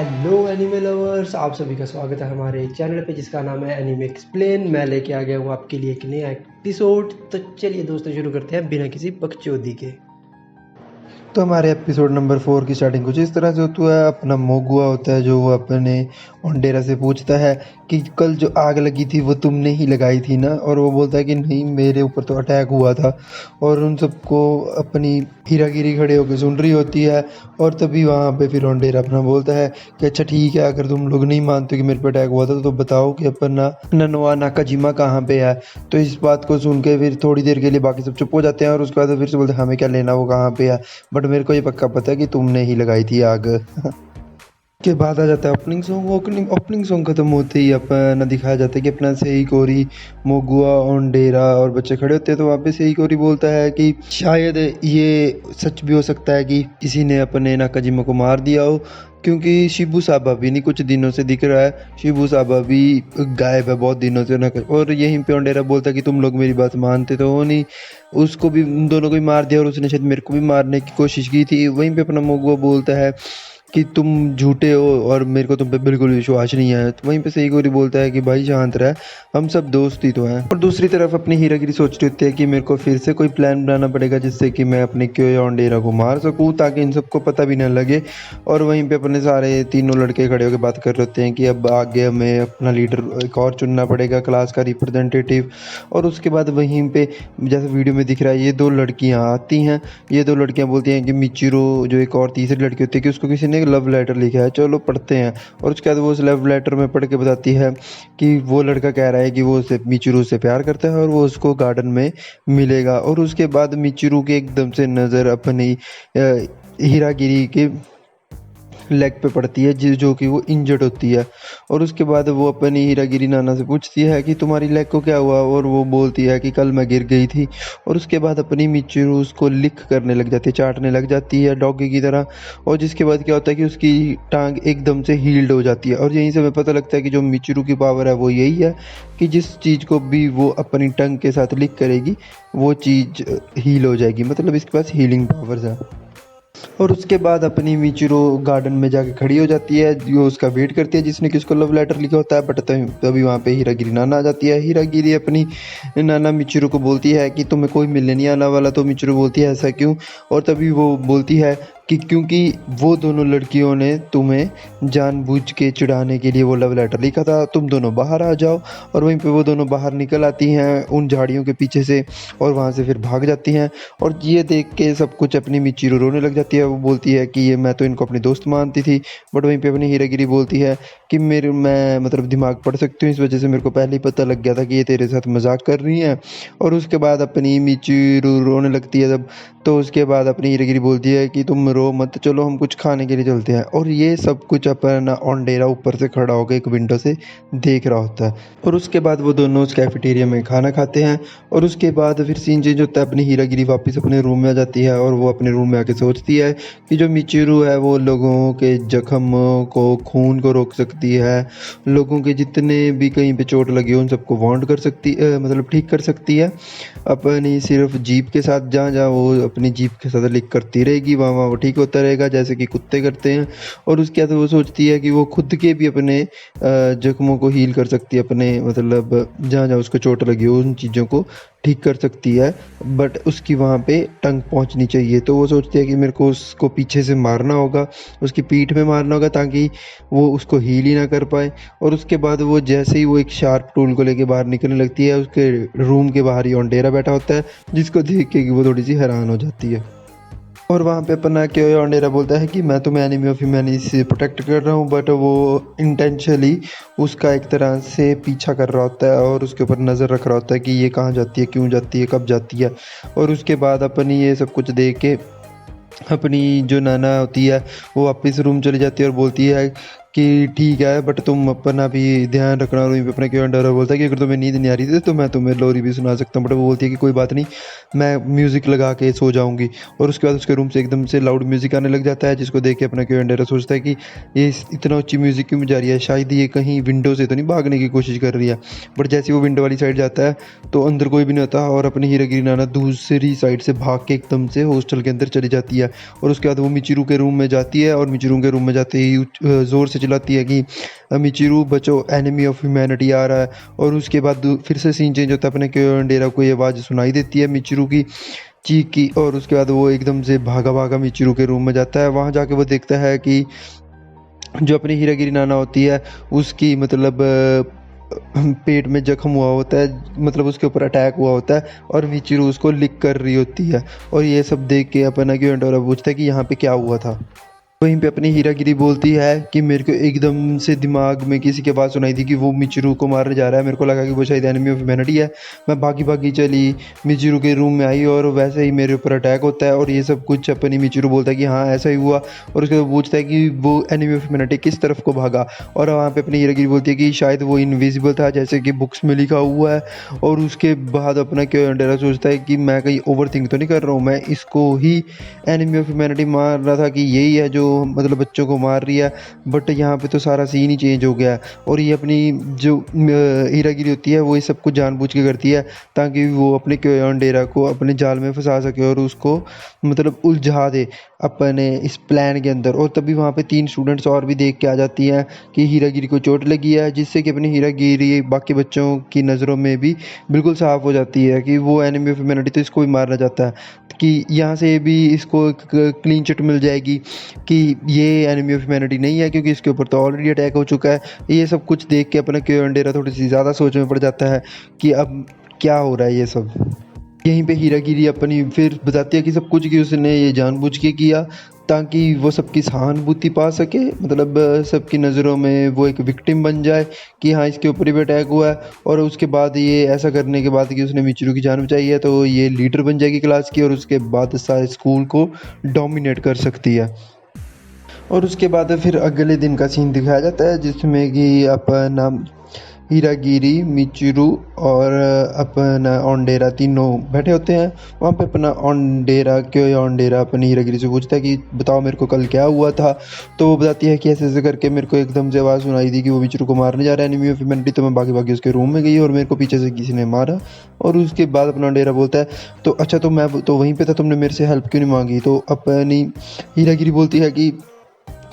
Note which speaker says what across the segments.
Speaker 1: Hello anime lovers, आप सभी का स्वागत है हमारे चैनल पे जिसका नाम है एनिमे एक्सप्लेन। मैं लेके आ गया हूँ आपके लिए एक नया एपिसोड। तो चलिए दोस्तों शुरू करते हैं बिना किसी बकचोदी के।
Speaker 2: तो हमारे एपिसोड नंबर 4 की स्टार्टिंग कुछ इस तरह से होती है। अपना मोगुआ होता है जो वो अपने ओंडेरा से पूछता है कि कल जो आग लगी थी वो तुमने ही लगाई थी ना। और वो बोलता है कि नहीं, मेरे ऊपर तो अटैक हुआ था। और उन सबको अपनी हीरागिरी खड़े होकर सुन रही होती है। और तभी वहाँ पे फिर ओंडेरा अपना बोलता है कि अच्छा ठीक है, अगर तुम लोग नहीं मानते कि मेरे पे अटैक हुआ था तो बताओ कि अपना ननवा नाकाजिमा कहाँ पे है। तो इस बात को सुन के फिर थोड़ी देर के लिए बाकी सब चुप हो जाते हैं और उसके बाद फिर से बोलते हैं हमें क्या लेना, वो कहाँ पे है। बट मेरे को ये पक्का पता है कि तुमने ही लगाई थी आग। के बाद आ जाता है ओपनिंग सॉन्ग। ओपनिंग सॉन्ग खत्म होते ही अपना दिखाया जाता है कि अपना सेई कोरी, मोगुआ, ओंडेरा और बच्चे खड़े होते हैं। तो वहाँ पे सेई कोरी बोलता है कि शायद ये सच भी हो सकता है कि किसी ने अपने नाकाजिमा को मार दिया हो, क्योंकि शिबू साबा भी नहीं कुछ दिनों से दिख रहा है। शिबू साबा भी गायब है बहुत दिनों से ना। और यहीं पे ओंडेरा बोलता है कि तुम लोग मेरी बात मानते तो हो नहीं, उसको भी, उन दोनों को भी मार दिया और उसने शायद मेरे को भी मारने की कोशिश की थी। वहीं पे अपना मोगुआ बोलता है कि तुम झूठे हो और मेरे को तुम पे बिल्कुल विश्वास नहीं है। तो वहीं पे सही गोरी बोलता है कि भाई शांत रह, हम सब दोस्त ही तो हैं। और दूसरी तरफ अपनी हीरागिरी सोच रही होती है कि मेरे को फिर से कोई प्लान बनाना पड़ेगा जिससे कि मैं अपने क्योया ओंडेरा को मार सकूं ताकि इन सबको पता भी ना लगे। और वहीं पे अपने सारे तीनों लड़के खड़े होकर बात कर रहे होते हैं कि अब आगे हमें अपना लीडर एक और चुनना पड़ेगा, क्लास का रिप्रेजेंटेटिव। और उसके बाद वहीं पे जैसे वीडियो में दिख रहा है ये दो लड़कियां आती हैं। ये दो लड़कियां बोलती हैं कि मिचिरो जो एक और तीसरी लड़की होती है कि उसको किसी ने एक लव लेटर लिखा है, चलो पढ़ते हैं। और उसके बाद वो उस लव लेटर में पढ़ के बताती है कि वो लड़का कह रहा है कि वो उसे मिचिरो से प्यार करता है और वो उसको गार्डन में मिलेगा। और उसके बाद मिचिरो की एकदम से नज़र अपनी हीरागिरी के लेग पे पड़ती है जो कि वो इंजर्ड होती है। और उसके बाद वो अपनी हीरागिरी नाना से पूछती है कि तुम्हारी लेग को क्या हुआ। और वो बोलती है कि कल मैं गिर गई थी। और उसके बाद अपनी मिचिरू उसको लिक करने लग जाती है, चाटने लग जाती है डॉगी की तरह। और जिसके बाद क्या होता है कि उसकी टांग एकदम से हील्ड हो जाती है। और यहीं से हमें पता लगता है कि जो मिचिरू की पावर है वो यही है कि जिस चीज़ को भी वो अपनी टंग के साथ लिक करेगी वो चीज़ हील हो जाएगी, मतलब इसके पास हीलिंग पावर्स है। और उसके बाद अपनी मिचिरो गार्डन में जाके खड़ी हो जाती है, जो उसका वेट करती है जिसने कि उसको लव लेटर लिखा होता है। बट तभी वहाँ पे हीरागिरी नाना आ जाती है। हीरागिरी अपनी नाना मिचिरो को बोलती है कि तुम्हें कोई मिलने नहीं आने वाला। तो मिचिरो बोलती है ऐसा क्यों। और तभी वो बोलती है कि क्योंकि वो दोनों लड़कियों ने तुम्हें जानबूझ के चिढ़ाने के लिए वो लव लेटर लिखा था, तुम दोनों बाहर आ जाओ। और वहीं पे वो दोनों बाहर निकल आती हैं उन झाड़ियों के पीछे से और वहाँ से फिर भाग जाती हैं। और ये देख के सब कुछ अपनी मिचिरो रोने लग जाती है। वो बोलती है कि ये मैं तो इनको अपनी दोस्त मानती थी। बट वहीं पे अपनी हीरागिरी बोलती है कि मैं मतलब दिमाग पढ़ सकती हूँ, इस वजह से मेरे को पहले ही पता लग गया था कि ये तेरे साथ मजाक कर रही हैं। और उसके बाद अपनी मिचिरो रोने लगती है जब। तो उसके बाद अपनी हीरागिरी बोलती है कि तुम रो मत, चलो हम कुछ खाने के लिए चलते हैं। और ये सब कुछ अपना ओंडेरा ऊपर से खड़ा होकर एक विंडो से देख रहा होता है। और उसके बाद वो दोनों उस कैफेटेरिया में खाना खाते हैं। और उसके बाद फिर सीन चेंज होता है, अपनी हीरागिरी वापस अपने रूम में आ जाती है। और वो अपने रूम में आके सोचती है कि जो मिचिरू है वो लोगों के जख्म को, खून को रोक सकती है, लोगों के जितने भी कहीं पे चोट लगी हो उन सबको वांड कर सकती मतलब ठीक कर सकती है अपनी सिर्फ जीप के साथ। जहाँ जहाँ वो अपनी जीप के साथ लिख करती रहेगी वहाँ वहाँ वो ठीक होता रहेगा जैसे कि कुत्ते करते हैं। और उसके बाद वो सोचती है कि वो खुद के भी अपने जख्मों को हील कर सकती है, अपने मतलब जहाँ जहाँ उसको चोट लगी हो उन चीज़ों को ठीक कर सकती है। बट उसकी वहाँ पे टंग पहुँचनी चाहिए। तो वो सोचती है कि मेरे को उसको पीछे से मारना होगा, उसकी पीठ में मारना होगा ताकि वो उसको हील ही ना कर पाए। और उसके बाद वो जैसे ही वो एक शार्प टूल को लेके बाहर निकलने लगती है, उसके रूम के बाहर ही ओंडेरा बैठा होता है जिसको देख के वो थोड़ी सी हैरान हो जाती है। और वहाँ पे अपना क्योया ओंडेरा बोलता है कि मैं तुम्हें एनिमी ऑफ ह्यूमैनिटी से प्रोटेक्ट कर रहा हूँ। बट वो इंटेंशनली उसका एक तरह से पीछा कर रहा होता है और उसके ऊपर नज़र रख रहा होता है कि ये कहाँ जाती है, क्यों जाती है, कब जाती है। और उसके बाद अपनी ये सब कुछ देख के अपनी जो नाना होती है वो वापस रूम चली जाती है और बोलती है कि ठीक है बट तुम अपना भी ध्यान रखना। और वहीं पे अपना क्यों डरा बोलता है कि अगर तुम्हें नींद नहीं आ रही थी तो मैं तुम्हें लोरी भी सुना सकता हूँ। बट वो बोलती है कि कोई बात नहीं, मैं म्यूज़िक लगा के सो जाऊँगी। और उसके बाद उसके रूम से एकदम से लाउड म्यूज़िक आने लग जाता है, जिसको देख के अपना क्यों डरा सोचता है कि ये इतना ऊँची म्यूज़िक क्यों जा रही है, शायद ये कहीं विंडो से तो नहीं भागने की कोशिश कर रही है। बट जैसे ही वो विंडो वाली साइड जाता है तो अंदर कोई भी नहीं होता, और अपनी हीरागिरी नाना दूसरी साइड से भाग के एकदम से हॉस्टल के अंदर चली जाती है। और उसके बाद वो मिचिरू के रूम में जाती है, और मिचिरू के रूम में जाते ही ज़ोर से चिल्लाती है कि मिचिरू बचो, एनिमी ऑफ ह्यूमैनिटी आ रहा है। और उसके बाद फिर से सीन चेंज होता है, अपने क्योंडेरा को ये आवाज़ सुनाई देती है मिचिरू की चीख की। और उसके बाद वो एकदम से भागा भागा मिचिरू के रूम में जाता है। वहाँ जाके वो देखता है कि जो अपनी हीरागिरी नाना होती है उसकी मतलब पेट में जख्म हुआ होता है, मतलब उसके ऊपर अटैक हुआ होता है, और मिचिरू उसको लिक कर रही होती है। और ये सब देख के अपना क्योंडेरा पूछता है कि यहाँ पे क्या हुआ था। वहीं पे अपनी हीरागिरी बोलती है कि मेरे को एकदम से दिमाग में किसी की आवाज़ सुनाई थी कि वो मिचिरू को मारने जा रहा है। मेरे को लगा कि वो शायद एनिमी ऑफ ह्यूमैनिटी है। मैं भागी भागी चली, मिचिरू के रूम में आई और वैसे ही मेरे ऊपर अटैक होता है। और ये सब कुछ अपनी मिचिरू बोलता है कि हाँ ऐसा ही हुआ। और उसके बाद पूछता है कि वो एनिमी ऑफ ह्यूमैनिटी किस तरफ को भागा। और वहाँ पे अपनी हीरागिरी बोलती है कि शायद वो इनविजिबल था, जैसे कि बुक्स में लिखा हुआ है। और उसके बाद अपना क्योंडेरा सोचता है कि मैं कहीं ओवर थिंक तो नहीं कर रहा हूँ, मैं इसको ही एनिमी ऑफ ह्यूमैनिटी मार रहा था कि यही है जो मतलब बच्चों को मार रही है। बट यहाँ पे तो सारा सीन ही चेंज हो गया है। और ये अपनी जो हीरागिरी होती है वो ये सब कुछ जानबूझ के करती है ताकि वो अपने क्योंडेरा को अपने जाल में फंसा सके और उसको मतलब उलझा दे अपने इस प्लान के अंदर। और तभी वहाँ पे 3 स्टूडेंट्स और भी देख के आ जाती हैं कि हीरागिरी को चोट लगी है, जिससे कि अपनी हीरागिरी बाकी बच्चों की नज़रों में भी बिल्कुल साफ हो जाती है कि वो एनिमी ऑफ ह्यूमैनिटी तो इसको भी मारना चाहता है, कि यहाँ से भी इसको एक क्लीन चिट मिल जाएगी कि ये एनिमी ऑफ ह्यूमैनिटी नहीं है, क्योंकि इसके ऊपर तो ऑलरेडी अटैक हो चुका है। ये सब कुछ देख के अपना क्योंडेरा थोड़ी सी ज़्यादा सोच में पड़ जाता है कि अब क्या हो रहा है ये सब। यहीं पे हीरागिरी अपनी फिर बताती है कि सब कुछ कि उसने ये जानबूझ के किया ताकि वो सबकी सहानुभूति पा सके, मतलब सबकी नज़रों में वो एक विक्टिम बन जाए कि हाँ इसके ऊपर ही अटैक हुआ है। और उसके बाद ये ऐसा करने के बाद कि उसने मिचिरू की जान बचाई है तो ये लीडर बन जाएगी क्लास की, और उसके बाद सारे स्कूल को डोमिनेट कर सकती है। और उसके बाद फिर अगले दिन का सीन दिखाया जाता है जिसमें कि अपना हीरागिरी, मिचिरू और अपना ओंडेरा तीनों बैठे होते हैं। वहाँ पे अपना ओंडेरा अपनी हीरागिरी से पूछता है कि बताओ मेरे को कल क्या हुआ था। तो वो बताती है कि ऐसे ऐसे करके मेरे को एकदम से आवाज़ सुनाई दी कि वो मिचिरू को मारने जा रहा है एनिमी ऑफ ह्यूमैनिटी। तो मैं भागी भागी उसके रूम में गई और मेरे को पीछे से किसी ने मारा। और उसके बाद अपना ओंडेरा बोलता है तो अच्छा, तो मैं तो वहीं पे था, तुमने मेरे से हेल्प क्यों नहीं मांगी। तो अपनी हीरागिरी बोलती है कि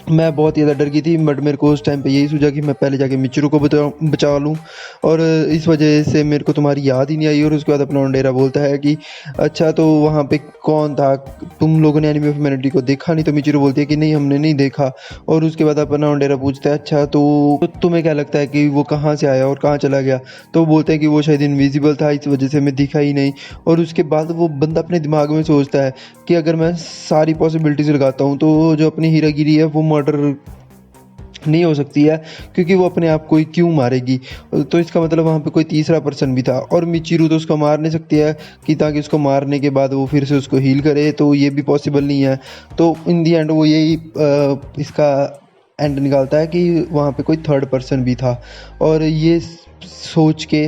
Speaker 2: मैं बहुत ही ज़्यादा डर गई थी, बट मेरे को उस टाइम पे यही सूझा कि मैं पहले जाके मिचिरू को बचा लूँ, और इस वजह से मेरे को तुम्हारी याद ही नहीं आई। और उसके बाद अपना ओंडेरा बोलता है कि अच्छा, तो वहाँ पे कौन था, तुम लोगों ने एनिमी ऑफ ह्यूमैनिटी को देखा नहीं। तो मिचिरू बोलती है कि नहीं हमने नहीं देखा। और उसके बाद अपना ओंडेरा पूछता है अच्छा, तो तुम्हें क्या लगता है कि वो कहाँ से आया और कहाँ चला गया। तो वो बोलते हैं कि वो शायद इनविजिबल था, इस वजह से हमें दिखा ही नहीं। और उसके बाद वो बंदा अपने दिमाग में सोचता है कि अगर मैं सारी पॉसिबिलिटीज़ लगाता हूँ तो जो अपनी हीरागिरी है वो मर्डर नहीं हो सकती है, क्योंकि वो अपने आप को ही क्यों मारेगी। तो इसका मतलब वहाँ पे कोई तीसरा पर्सन भी था। और मिचिरू तो उसको मार नहीं सकती है कि ताकि उसको मारने के बाद वो फिर से उसको हील करे, तो ये भी पॉसिबल नहीं है। तो इन दी एंड वो यही इसका एंड निकालता है कि वहाँ पे कोई थर्ड पर्सन भी था। और ये सोच के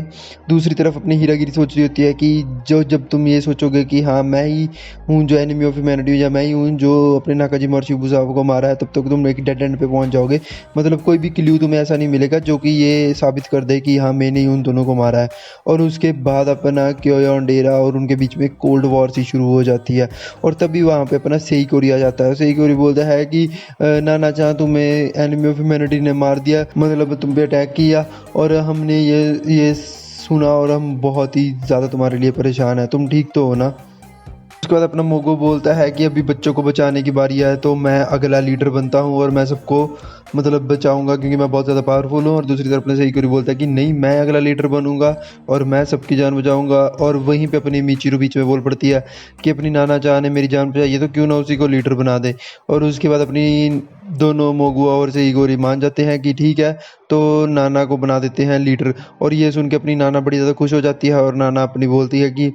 Speaker 2: दूसरी तरफ अपनी हीरागिरी सोच रही होती है कि जब तुम ये सोचोगे कि हाँ मैं ही हूँ जो एनिमी ऑफ ह्यूमैनिटी, या मैं ही हूँ जो अपने नाकाजिमा और शिबुसावा को मारा है, तब तक तुम एक डेड एंड पे पहुँच जाओगे। मतलब कोई भी क्ल्यू तुम्हें ऐसा नहीं मिलेगा जो कि ये साबित कर दे कि हाँ मैंने ही उन दोनों को मारा है। और उसके बाद अपना क्योंडेरा और उनके बीच में कोल्ड वॉर सी शुरू हो जाती है। और तभी वहाँ पे अपना सेइकोरी आ जाता है। सेइकोरी बोलता है कि नाना चाह तुम्हें एनिमी ऑफ ह्यूमैनिटी ने मार दिया, मतलब तुम पे अटैक किया, और हमने ये सुना और हम बहुत ही ज़्यादा तुम्हारे लिए परेशान हैं, तुम ठीक तो हो ना। उसके बाद अपना मोगो बोलता है कि अभी बच्चों को बचाने की बारी है, तो मैं अगला लीडर बनता हूँ और मैं सबको मतलब बचाऊंगा क्योंकि मैं बहुत ज़्यादा पावरफुल हूँ। और दूसरी तरफ अपने सेइकोरी बोलता है कि नहीं, मैं अगला लीडर बनूंगा और मैं सबकी जान बचाऊंगा। और वहीं पे अपनी मिचिरू बीच में बोल पड़ती है कि अपनी नाना जान ने मेरी जान बचाई है तो क्यों ना उसी को लीडर बना दे। और उसके बाद अपनी दोनों मोगुआ और सेइकोरी मान जाते हैं कि ठीक है, तो नाना को बना देते हैं लीडर। और ये सुन के अपनी नाना बड़ी ज़्यादा खुश हो जाती है, और नाना अपनी बोलती है कि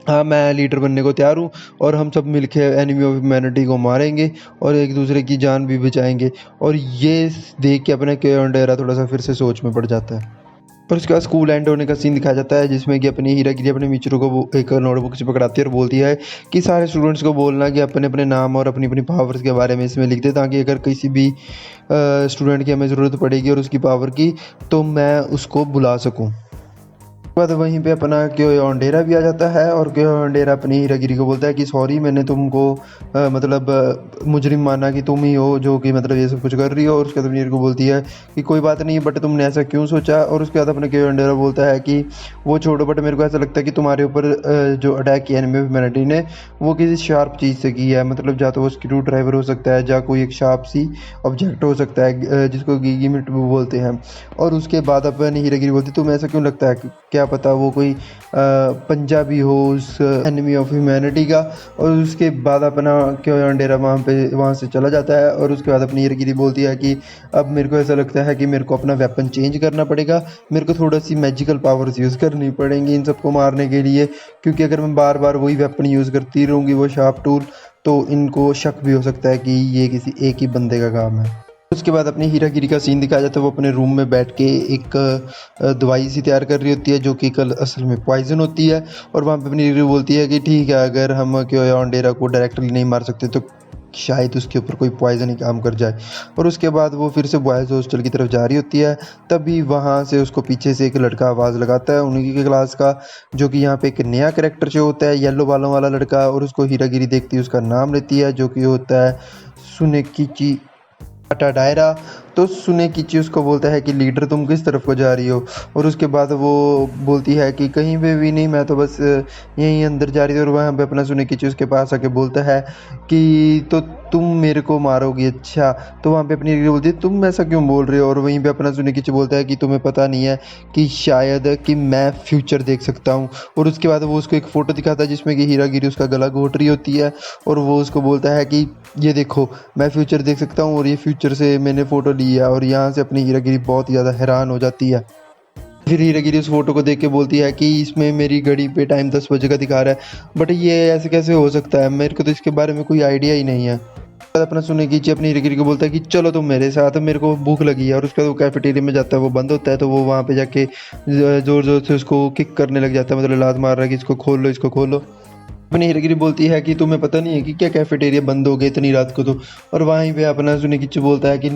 Speaker 2: हाँ, मैं लीडर बनने को तैयार हूँ और हम सब मिलके एनिमी ऑफ ह्यूमैनिटी को मारेंगे और एक दूसरे की जान भी बचाएंगे। और ये देख के अपना क्योंडेरा थोड़ा सा फिर से सोच में पड़ जाता है। और उसके बाद स्कूल एंड होने का सीन दिखाया जाता है, जिसमें कि अपनी हीरागिरी अपने मित्रों को वो एक नोटबुक से पकड़ाती है और बोलती है कि सारे स्टूडेंट्स को बोलना कि अपने अपने नाम और अपनी अपनी पावर्स के बारे में इसमें लिख दे, ताकि अगर किसी भी स्टूडेंट की हमें ज़रूरत पड़ेगी और उसकी पावर की, तो मैं उसको बुला सकूँ। बाद वहीं पे अपना क्योंडेरा भी आ जाता है और क्योंडेरा अपनी हीरागिरी को बोलता है कि सॉरी, मैंने तुमको मतलब मुजरिम माना कि तुम ही हो जो कि मतलब ये सब कुछ कर रही हो। और उसके बाद हीर को बोलती है कि कोई बात नहीं, बट तुमने ऐसा क्यों सोचा। और उसके बाद अपना क्योंडेरा बोलता है कि वो छोड़ो, बट मेरे को ऐसा लगता है कि तुम्हारे ऊपर जो अटैक किया एनिमी ऑफ ह्यूमैनिटी ने वो किसी शार्प चीज़ से की है। मतलब या तो वो स्क्रू ड्राइवर हो सकता है, या कोई एक शार्प सी ऑब्जेक्ट हो सकता है जिसको गीगी मिट बोलते हैं। और उसके बाद अपनी हीरागिरी बोलती तुम्हें ऐसा क्यों लगता है, क्या पता वो कोई पंजाबी हो उस एनिमी ऑफ ह्यूमैनिटी का। और उसके बाद अपना क्योंडेरा वहाँ से चला जाता है। और उसके बाद अपनी हीरागिरी बोलती है कि अब मेरे को ऐसा लगता है कि मेरे को अपना वेपन चेंज करना पड़ेगा, मेरे को थोड़ा सी मैजिकल पावर्स यूज़ करनी पड़ेंगी इन सबको मारने के लिए, क्योंकि अगर मैं बार बार वही वेपन यूज़ करती रहूँगी, वो शार्प टूल, तो इनको शक भी हो सकता है कि ये किसी एक ही बंदे का काम है। उसके बाद अपनी हीरागिरी का सीन दिखाया जाता है, वो अपने रूम में बैठ के एक दवाई सी तैयार कर रही होती है, जो कि कल असल में पॉइजन होती है। और वहाँ पे अपनी हीरो बोलती है कि ठीक है, अगर हम क्योंडेरा को डायरेक्टली नहीं मार सकते तो शायद उसके ऊपर कोई पॉइजन ही काम कर जाए। और उसके बाद वो फिर से बॉयज़ हॉस्टल की तरफ जा रही होती है, तभी वहाँ से उसको पीछे से एक लड़का आवाज़ लगाता है उन्हीं की क्लास का, जो कि यहाँ पे एक नया कैरेक्टर जो होता है येलो बालों वाला लड़का। और उसको हीरागिरी देखती है, उसका नाम लेती है, जो कि होता है सुनेकिची डायरा। तो सुनेकिची उसको बोलता है कि लीडर तुम किस तरफ को जा रही हो। और उसके बाद वो बोलती है कि कहीं पे भी नहीं, मैं तो बस यहीं अंदर जा रही थी। और वहाँ पे अपना सुनेकिची उसके पास आके बोलता है कि तो तुम मेरे को मारोगी, अच्छा। तो वहाँ पे अपनी लीडर बोलती है तुम ऐसा क्यों बोल रहे हो। और वहीं पे अपना सुनेकिची बोलता है कि तुम्हें पता नहीं है कि शायद कि मैं फ्यूचर देख सकता हूँ। और उसके बाद वो उसको एक फ़ोटो दिखाता है जिसमें कि हीरागिरी उसका गला घोट रही होती है। और वो उसको बोलता है कि ये देखो, मैं फ्यूचर देख सकता हूँ और ये फ्यूचर से मैंने फ़ोटो ली है। और यहाँ से अपनी हीरागिरी बहुत ही ज़्यादा हैरान हो जाती है। फिर हीरागिरी उस फ़ोटो को देख के बोलती है कि इसमें मेरी घड़ी पे टाइम 10 बजे का दिखा रहा है, बट ये ऐसे कैसे हो सकता है, मेरे को तो इसके बारे में कोई आइडिया ही नहीं है। बाद अपना सुनेकिची अपनी हीरागिरी को बोलता है कि चलो तुम मेरे साथ, मेरे को भूख लगी है। और उसके बाद वो कैफेटेरिया में जाता है, वो बंद होता है, तो वो वहाँ पे जाके ज़ोर ज़ोर से उसको किक करने लग जाता है, मतलब लात मार रहा है कि इसको खोल लो, इसको खोलो। अपनी हीरागिरी बोलती है कि तुम्हें पता नहीं है कि क्या कैफेटेरिया बंद हो गए इतनी रात को। तो और वहीं पे अपना सुनेकिची बोलता है कि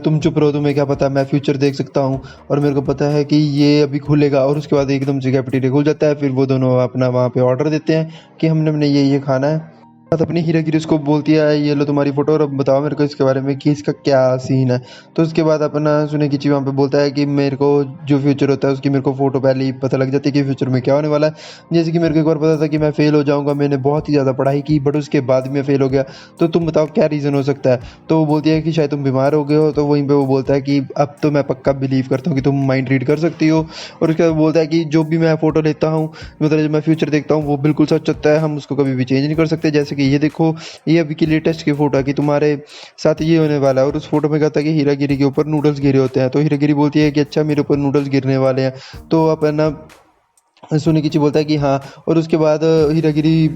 Speaker 2: तुम चुप रहो, तुम्हें क्या पता, मैं फ्यूचर देख सकता हूँ और मेरे को पता है कि ये अभी खुलेगा। और उसके बाद एकदम से कैफेटेरिया खुल जाता है। फिर वो दोनों अपना वहाँ पे ऑर्डर देते हैं कि हमने ये खाना है। बात अपनी हीरागिरी उसको बोलती है ये लो तुम्हारी फ़ोटो, और अब बताओ मेरे को इसके बारे में कि इसका क्या सीन है। तो उसके बाद अपना सुनेकिची वहाँ पे बोलता है कि मेरे को जो फ्यूचर होता है उसकी मेरे को फ़ोटो पहले ही पता लग जाती है कि फ्यूचर में क्या होने वाला है। जैसे कि मेरे को एक बार पता था कि मैं फ़ेल हो जाऊँगा, मैंने बहुत ही ज़्यादा पढ़ाई की, बट उसके बाद भी मैं फ़ेल हो गया। तो तुम बताओ क्या रीज़न हो सकता है। तो वो बोलती है कि शायद तुम बीमार हो गए हो। तो वहीं पर वो बोलता है कि अब तो मैं पक्का बिलीव करता हूँ कि तुम माइंड रीड कर सकती हो। और उसके बाद बोलता है कि जो भी मैं फ़ोटो लेता हूँ, मतलब जब मैं फ्यूचर देखता हूँ, वो बिल्कुल सच होता है, हम उसको कभी भी चेंज नहीं कर सकते। जैसे कि ये देखो, ये अभी की लेटेस्ट की फ़ोटो है कि तुम्हारे साथ ये होने वाला है। और उस फ़ोटो में कहता है कि हीरागिरी के ऊपर नूडल्स गिरे होते हैं। तो हीरागिरी बोलती है कि अच्छा, मेरे ऊपर नूडल्स गिरने वाले हैं। तो अब है ना, सुनिकिची बोलता है कि हाँ। और उसके बाद हीरागिरी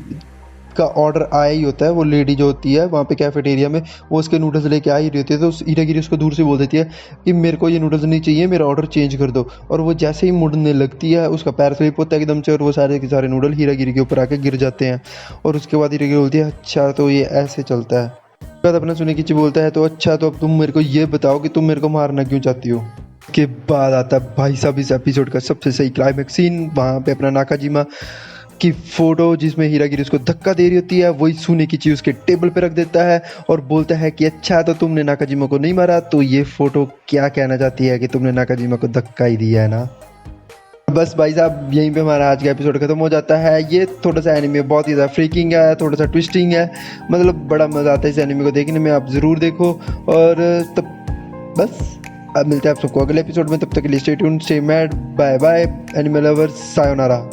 Speaker 2: का ऑर्डर आया ही होता है, वो लेडी जो होती है वहाँ पे कैफेटेरिया में, वो उसके नूडल्स लेके आ ही रही होती है। तो हीरागिरी उसको दूर से बोल देती है कि मेरे को ये नूडल्स नहीं चाहिए, मेरा ऑर्डर चेंज कर दो। और वो जैसे ही मुड़ने लगती है, उसका पैर स्लिप होता है एकदम से, और वो सारे के सारे नूडल हीरागिरी के ऊपर आके गिर जाते हैं। और उसके बाद हीरागिरी बोलती है अच्छा, तो ये ऐसे चलता है। उसके बाद अपना सुनिकिची बोलता है तो अच्छा, तो अब तुम मेरे को ये बताओ कि तुम मेरे को मारना क्यों चाहती हो। के बाद आता है भाई साहब इस एपिसोड का सबसे सही क्लाइमेक्स सीन। वहाँ पे अपना नाकाजिमा की फ़ोटो जिसमें हीरागिरी उसको धक्का दे रही होती है, वही सुनेकिची उसके टेबल पे रख देता है और बोलता है कि अच्छा, तो तुमने नाकाजिमा को नहीं मारा, तो ये फ़ोटो क्या कहना चाहती है कि तुमने नाकाजिमा को धक्का ही दिया है ना। बस भाई साहब, यहीं पे हमारा आज का एपिसोड खत्म हो जाता है। ये थोड़ा सा एनिमे बहुत ही ज़्यादा फ्रीकिंग है, थोड़ा सा ट्विस्टिंग है, मतलब बड़ा मज़ा आता है इस एनिमे को देखने में, आप ज़रूर देखो। और तब बस अब मिलते हैं आप सबको अगले एपिसोड में, तब तक के लिए stay tuned, stay mad, bye bye anime lovers, sayonara.